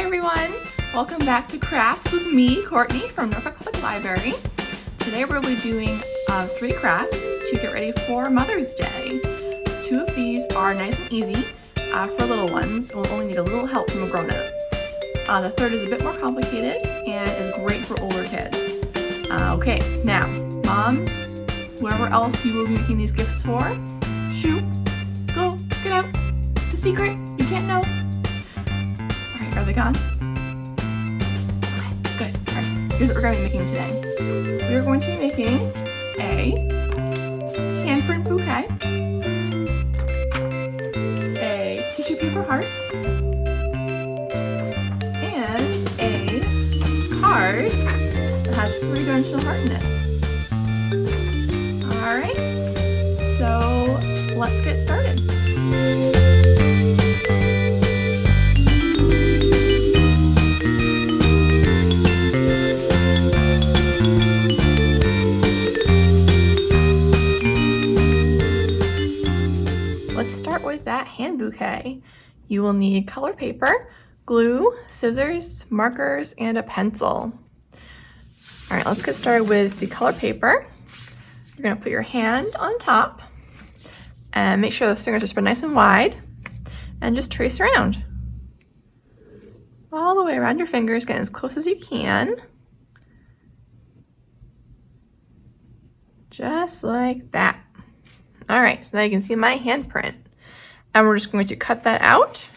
everyone! Welcome back to Crafts with me, Courtney from Norfolk Public Library. Today we'll be doing 3 crafts to get ready for Mother's Day. 2 of these are nice and easy for little ones. We'll only need a little help from a grown-up. The third is a bit more complicated and is great for older kids. Okay, now, moms, whoever else you will be making these gifts for, shoo, go, get out. It's a secret, you can't know. Alright, are they gone? Okay, good. Alright, here's what we're going to be making today. We're going to be making a handprint bouquet, a tissue paper heart, and a card that has 3-dimensional heart in it. Alright, so let's get started. Let's start with that hand bouquet. You will need color paper, glue, scissors, markers, and a pencil. All right, let's get started with the color paper. You're gonna put your hand on top and make sure those fingers are spread nice and wide and just trace around. All the way around your fingers, get as close as you can. Just like that. All right, so now you can see my handprint. And we're just going to cut that out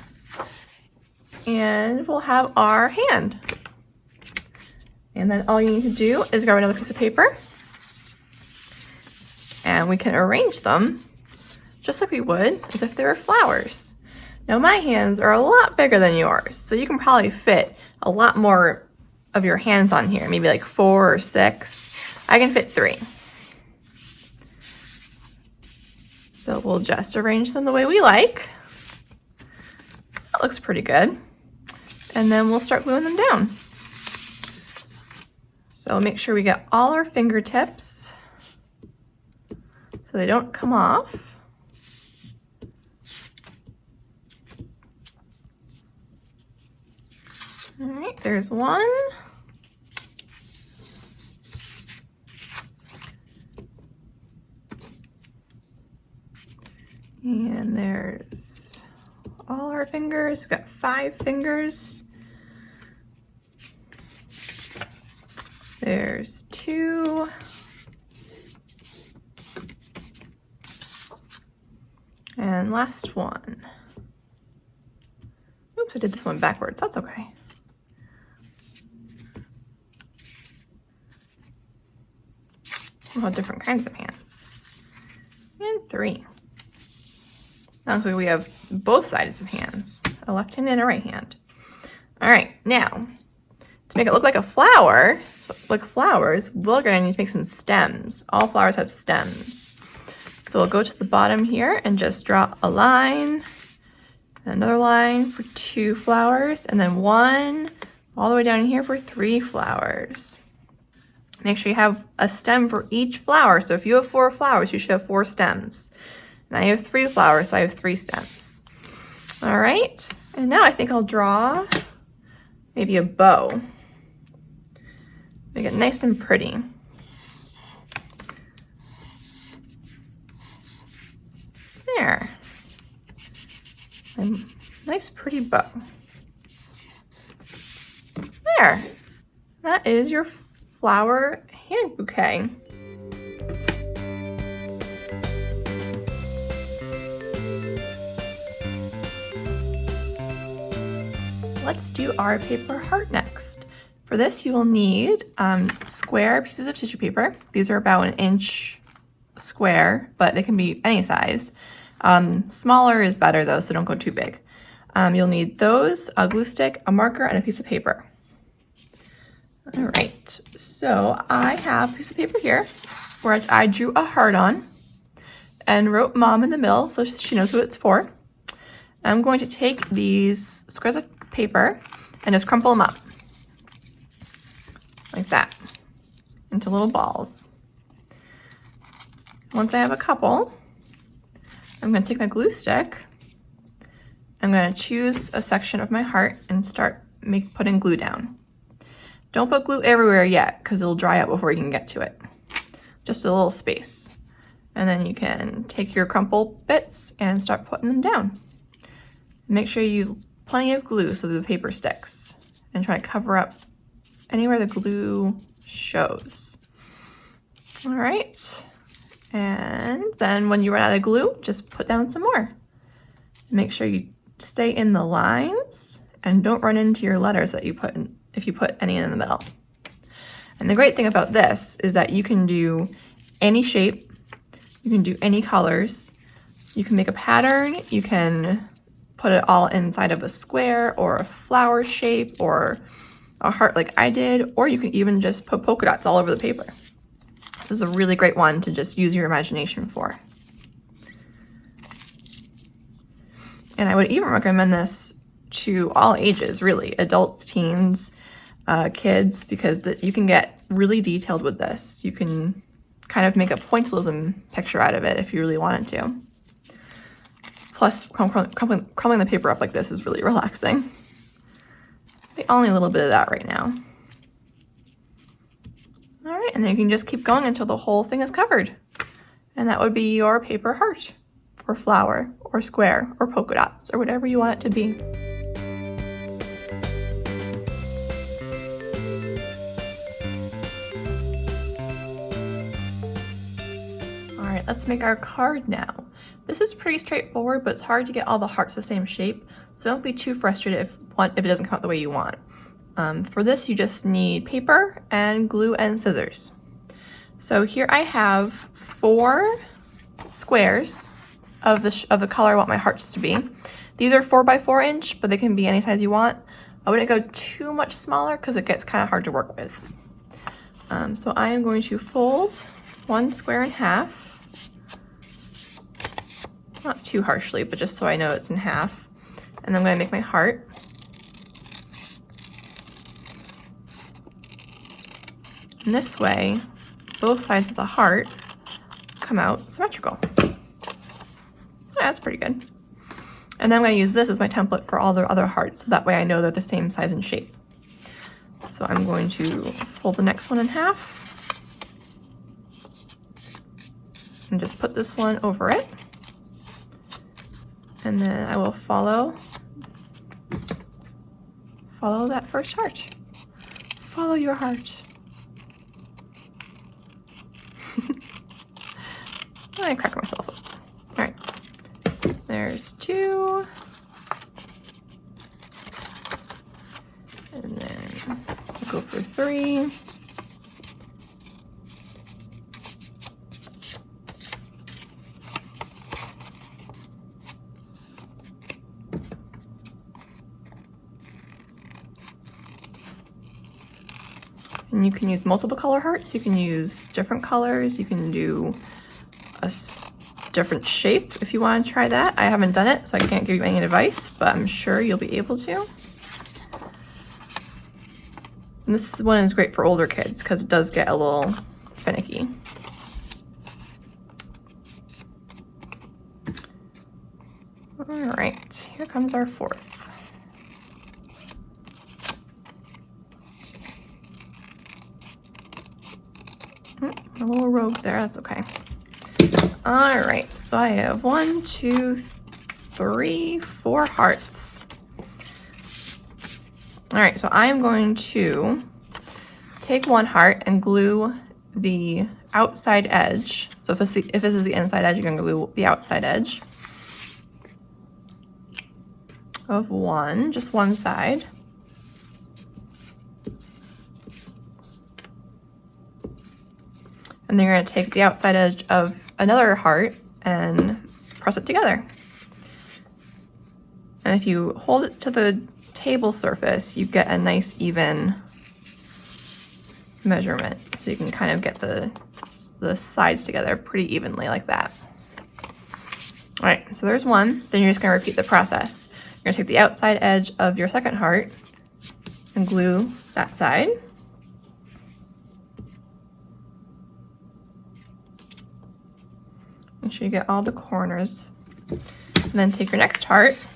and we'll have our hand. And then all you need to do is grab another piece of paper and we can arrange them just like we would as if they were flowers. Now my hands are a lot bigger than yours, so you can probably fit a lot more of your hands on here, maybe like 4 or 6. I can fit 3. So we'll just arrange them the way we like. That looks pretty good. And then we'll start gluing them down. So make sure we get all our fingertips so they don't come off. All right, there's one. And there's all our fingers. We've got 5 fingers. There's 2. And last one. Oops, I did this one backwards. That's okay. We'll have different kinds of hands. And 3. Looks like we have both sides of hands, a left hand and a right hand. All right, now to make it look like a flower, like flowers, we're gonna need to make some stems. All flowers have stems. So we'll go to the bottom here and just draw a line, another line for 2 flowers, and then 1 all the way down here for 3 flowers. Make sure you have a stem for each flower. So if you have 4 flowers, you should have 4 stems. And I have 3 flowers, so I have 3 stems. All right, and now I think I'll draw maybe a bow. Make it nice and pretty. There. A nice pretty bow. There. That is your flower hand bouquet. Let's do our paper heart next. For this, you will need square pieces of tissue paper. These are about 1 inch square, but they can be any size. Smaller is better though, so don't go too big. You'll need those, a glue stick, a marker, and a piece of paper. All right, so I have a piece of paper here where I drew a heart on and wrote Mom in the middle so she knows who it's for. I'm going to take these squares of paper and just crumple them up like that into little balls. Once I have a couple, I'm going to take my glue stick. I'm going to choose a section of my heart and start putting glue down. Don't put glue everywhere yet because it'll dry out before you can get to it. Just a little space. And then you can take your crumple bits and start putting them down. Make sure you use plenty of glue so the paper sticks, and try to cover up anywhere the glue shows. All right, and then when you run out of glue, just put down some more. Make sure you stay in the lines and don't run into your letters that you put in if you put any in the middle. And the great thing about this is that you can do any shape, you can do any colors, you can make a pattern, you can put it all inside of a square or a flower shape or a heart like I did, or you can even just put polka dots all over the paper. This is a really great one to just use your imagination for. And I would even recommend this to all ages, really, adults, teens, kids, because you can get really detailed with this. You can kind of make a pointillism picture out of it if you really wanted to. Plus, crumbling the paper up like this is really relaxing. Only a little bit of that right now. All right, and then you can just keep going until the whole thing is covered. And that would be your paper heart, or flower, or square, or polka dots, or whatever you want it to be. All right, let's make our card now. This is pretty straightforward, but it's hard to get all the hearts the same shape, so don't be too frustrated if it doesn't come out the way you want. For this, you just need paper and glue and scissors. So here I have 4 squares of the color I want my hearts to be. These are 4 by 4 inch, but they can be any size you want. I wouldn't go too much smaller because it gets kind of hard to work with. So I am going to fold 1 square in half. Not too harshly, but just so I know it's in half. And then I'm going to make my heart. And this way, both sides of the heart come out symmetrical. Yeah, that's pretty good. And then I'm going to use this as my template for all the other hearts, so that way I know they're the same size and shape. So I'm going to fold the next one in half. And just put this one over it. And then I will follow that first heart. Follow your heart. I crack myself up. All right, there's 2. And then we'll go for 3. And you can use multiple color hearts, you can use different colors, you can do a different shape if you want to try that. I haven't done it, so I can't give you any advice, but I'm sure you'll be able to. And this one is great for older kids because it does get a little finicky. All right, here comes our 4th. A little rogue there, that's okay. All right, so I have 1, 2, 3, 4 hearts. All right, so I'm going to take 1 heart and glue the outside edge. So if this is the inside edge, you're gonna glue the outside edge of one, just one side. And then you're going to take the outside edge of another heart and press it together. And if you hold it to the table surface, you get a nice even measurement. So you can kind of get the sides together pretty evenly like that. All right, so there's one. Then you're just going to repeat the process. You're going to take the outside edge of your second heart and glue that side. Make sure you get all the corners. And then take your next heart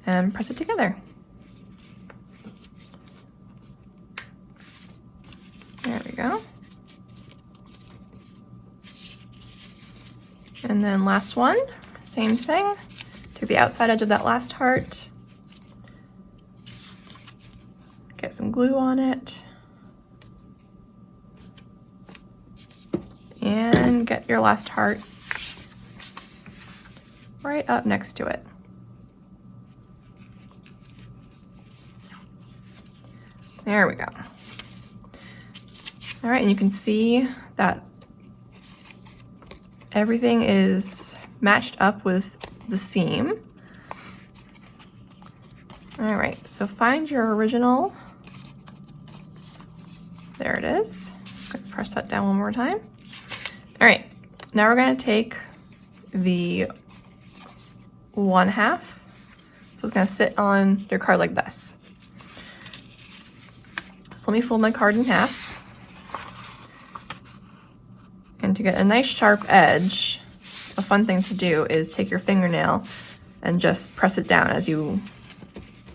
and press it together. There we go. And then last one, same thing. Take the outside edge of that last heart. Get some glue on it. And get your last heart right up next to it. There we go. All right, and you can see that everything is matched up with the seam. All right, so find your original. There it is. Just gonna press that down one more time. All right, now we're gonna take the 1/2. So it's gonna sit on your card like this. So let me fold my card in half. And to get a nice sharp edge, a fun thing to do is take your fingernail and just press it down as you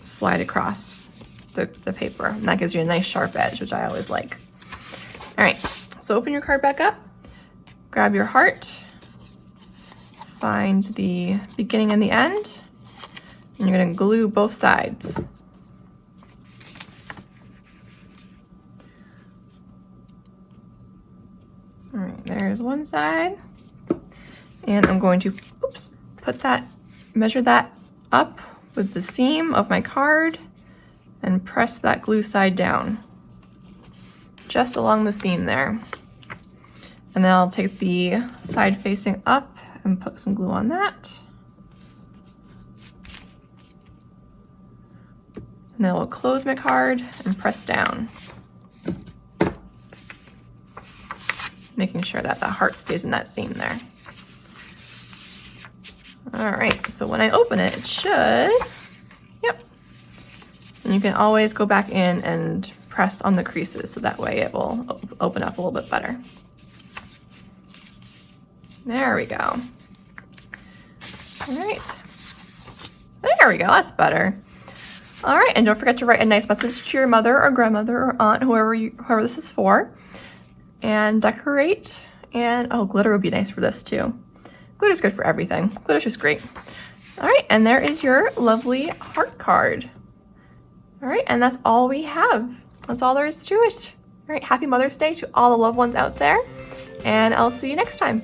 slide across the paper. And that gives you a nice sharp edge, which I always like. All right, so open your card back up, grab your heart, find the beginning and the end, and you're gonna glue both sides. All right, there's one side. And I'm going to, measure that up with the seam of my card and press that glue side down, just along the seam there. And then I'll take the side facing up and put some glue on that. And then I'll close my card and press down, making sure that the heart stays in that seam there. All right, so when I open it, it should, yep. And you can always go back in and press on the creases so that way it will open up a little bit better. There we go. All right, there we go, that's better. All right, and don't forget to write a nice message to your mother or grandmother or aunt, whoever this is for, and decorate. And oh, glitter would be nice for this too. Glitter's good for everything. Glitter's just great. All right, and there is your lovely heart card. All right, and that's all we have. That's all there is to it. All right, happy Mother's Day to all the loved ones out there, and I'll see you next time.